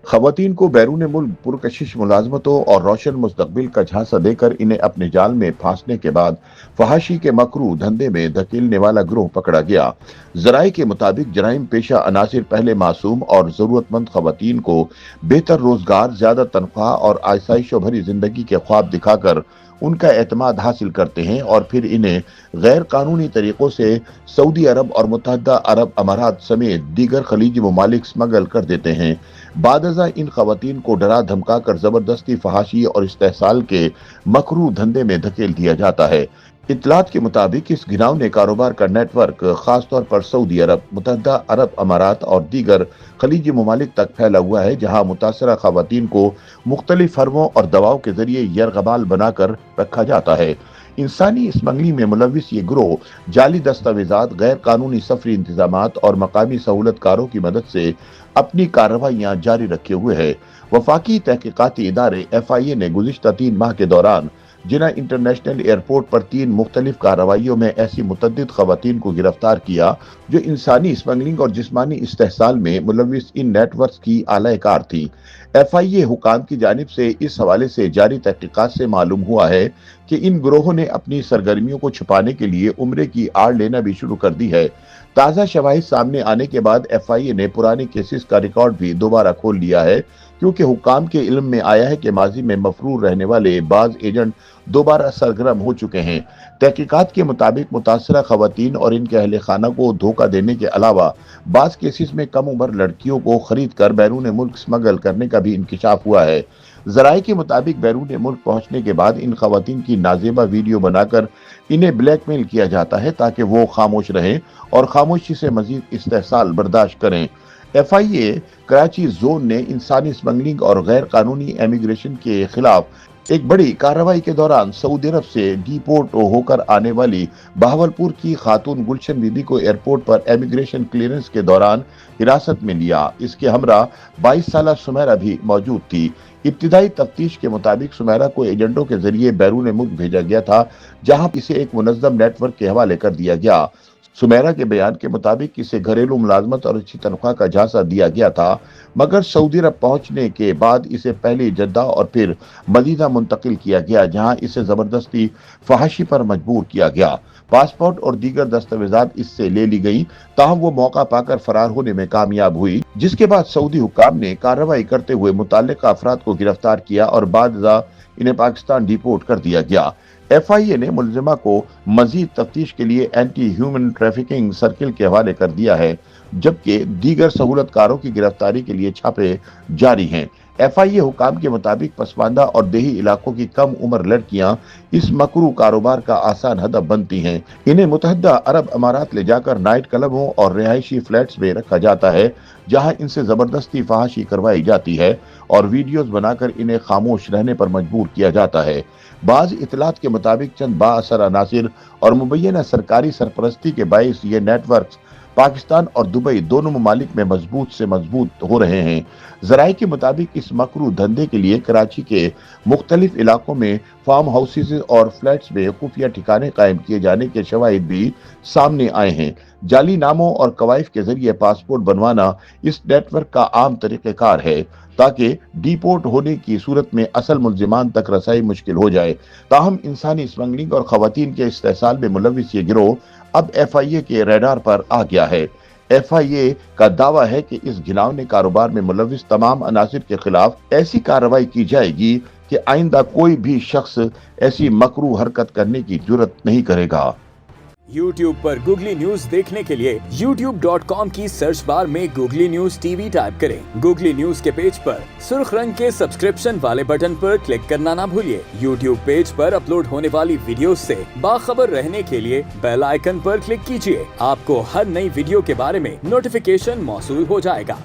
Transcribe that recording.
खवातीन को बैरून मुल्क पुरकशिश मुलाजमतों और रोशन मुस्तकबिल का झांसा देकर इन्हें अपने जाल में फांसने के बाद फहाशी के मकरू धंधे में धकेलने वाला गिरोह पकड़ा गया। जराये के मुताबिक जराइम पेशा अनासिर पहले मासूम और जरूरतमंद खवातीन को बेहतर रोजगार, ज्यादा तनख्वाह और आसाइशों भरी जिंदगी के ख्वाब दिखाकर उनका एतमाद हासिल करते हैं और फिर इन्हें गैर कानूनी तरीकों से सऊदी अरब और मुत्तहदा अरब अमारात समेत दीगर खलीजी ममालिक स्मगल कर देते हैं। बादजा इन खवातीन को डरा धमका कर जबरदस्ती फहाशी और इस्तेहसाल के मकरू धंधे में धकेल दिया जाता है। इतलात के मुताबिक इस घिनौने कारोबार का नेटवर्क खासतौर पर सऊदी अरब, मुत्तहदा अरब अमारात और दीगर खलीजी ममालिक तक फैला हुआ है, जहां मुतासरा खवातीन को मुख्तलिफ फर्मों और दवाओं के जरिए यरगमाल बनाकर रखा जाता है। इंसानी स्मगलिंग में मुलविस ये गिरोह जाली दस्तावेजात, गैर कानूनी सफरी इंतजामात और मकामी सहूलतकारों की मदद से अपनी कार्रवाइयां जारी रखे हुए है। वफाकी तहकीकाती इदारे FIA ने गुज़िश्ता 3 माह के दौरान जिना इंटरनेशनल एयरपोर्ट पर 3 मुख्तलिफ कार्रवाइयों में ऐसी मुतद्दिद खवातीन को गिरफ्तार किया जो इंसानी स्मगलिंग और जिस्मानी इस्तेहसाल में मुलविस इन नेटवर्क की आला-ए-कार थी। FIA हुकाम की जानिब से इस हवाले से जारी तहकीकात से मालूम हुआ है कि इन गिरोहों ने अपनी सरगर्मियों को छुपाने के लिए उम्रे की आड़ लेना भी शुरू कर दी है। ताज़ा शवाहिद सामने आने के बाद FIA ने पुराने केसेस का रिकॉर्ड भी दोबारा खोल लिया है, क्योंकि हुकाम के इल्म में आया है कि माजी में मफरूर रहने वाले बाज एजेंट दोबारा सरगर्म हो चुके हैं। तहकीकात के मुताबिक मुतासरा खवातीन और इनके अहले खाना को धोखा देने के अलावा बाज केसेस में कम उम्र लड़कियों को खरीद कर बैरून मुल्क स्मगल करने का भी इंकिशाफ हुआ है। जराये के मुताबिक बैरून मुल्क पहुंचने के बाद इन खवातीन की नाजेबा वीडियो बनाकर इन्हें ब्लैकमेल किया जाता है ताकि वो खामोश रहें और खामोशी से मजीद इस्तेहसाल बर्दाश्त करें। FIA कराची जोन ने इंसानी स्मगलिंग और गैर कानूनी एमिग्रेशन के खिलाफ एक बड़ी कार्रवाई के दौरान सऊदी अरब से डिपोर्ट होकर आने वाली बहावलपुर की खातून गुलशन बीबी को एयरपोर्ट पर एमिग्रेशन क्लियरेंस के दौरान हिरासत में लिया। इसके हमरा 22 साल सुमेरा भी मौजूद थी। इब्तिदाई तफ्तीश के मुताबिक सुमेरा को एजेंटों के जरिए बैरून मुल्क भेजा गया था, जहां इसे एक मुनज़्ज़म नेटवर्क के हवाले कर दिया गया। सुमेरा के बयान के मुताबिक इसे घरेलू मुलाजमत और अच्छी तनख्वाह का झांसा दिया गया था, मगर सऊदी अरब पहुंचने के बाद इसे पहले जद्दा और फिर मदीना मुंतकिल किया गया, जहां इसे जबरदस्ती फहाशी पर मजबूर किया गया। पासपोर्ट और दीगर दस्तावेजात इससे ले ली गई, ताहम वो मौका पाकर फरार होने में कामयाब हुई, जिसके बाद सऊदी हुक्काम ने कार्रवाई करते हुए मुताल्लिका अफराद को गिरफ्तार किया और बाद इन्हें पाकिस्तान डिपोर्ट कर दिया गया। FIA ने मुलजिमा को मजीद तफ्तीश के लिए एंटी ह्यूमन ट्रैफिकिंग सर्किल के हवाले कर दिया है, जबकि दीगर सहूलतकारों की गिरफ्तारी के लिए छापे जारी हैं। FIA हुकाम के मुताबिक पसमानदा और देही इलाकों की कम उम्र लड़कियां इस मकरू कारोबार का आसान हदफ बनती हैं। इन्हें मुत्तहदा अरब अमारात ले जाकर नाइट क्लबों और रिहायशी फ्लैट्स में रखा जाता है, जहां इनसे जबरदस्ती फहाशी करवाई जाती है और वीडियोस बनाकर इन्हें खामोश रहने पर मजबूर किया जाता है। बाज इतलात के मुताबिक चंद बाअसर अनासिर और मुबैना सरकारी सरपरस्ती के बाइस ये नेटवर्क पाकिस्तान और दुबई दोनों ममालिक में मजबूत से मजबूत हो रहे हैं। जराये के मुताबिक इस मकरू धंधे के लिए कराची के मुख्तलिफ इलाकों में फार्म हाउसेज और फ्लैट्स में खुफिया ठिकाने कायम किए जाने के शवाहिद भी सामने आए हैं। जाली नामों और कवाइफ के जरिए पासपोर्ट बनवाना इस नेटवर्क का आम तरीक़ेकार है, ताकि डिपोर्ट होने की सूरत में असल मुल्जिमान तक रसाई मुश्किल हो जाए। ताहम इंसानी स्मगलिंग और खवातीन के इस्तेहसाल में मुलविस ये गिरोह अब FIA के रडार पर आ गया है। FIA का दावा है कि इस घिनौने कारोबार में मुलविस तमाम अनासिर के खिलाफ ऐसी कार्रवाई की जाएगी कि आइंदा कोई भी शख्स ऐसी मकरू हरकत करने की जुर्रत नहीं करेगा। YouTube पर गूगली न्यूज देखने के लिए youtube.com की सर्च बार में गूगली न्यूज TV टाइप करें। गूगली न्यूज के पेज पर सुर्ख रंग के सब्सक्रिप्शन वाले बटन पर क्लिक करना ना भूलिए। YouTube पेज पर अपलोड होने वाली वीडियोस से बाखबर रहने के लिए बेल आइकन पर क्लिक कीजिए। आपको हर नई वीडियो के बारे में नोटिफिकेशन मौसूल हो जाएगा।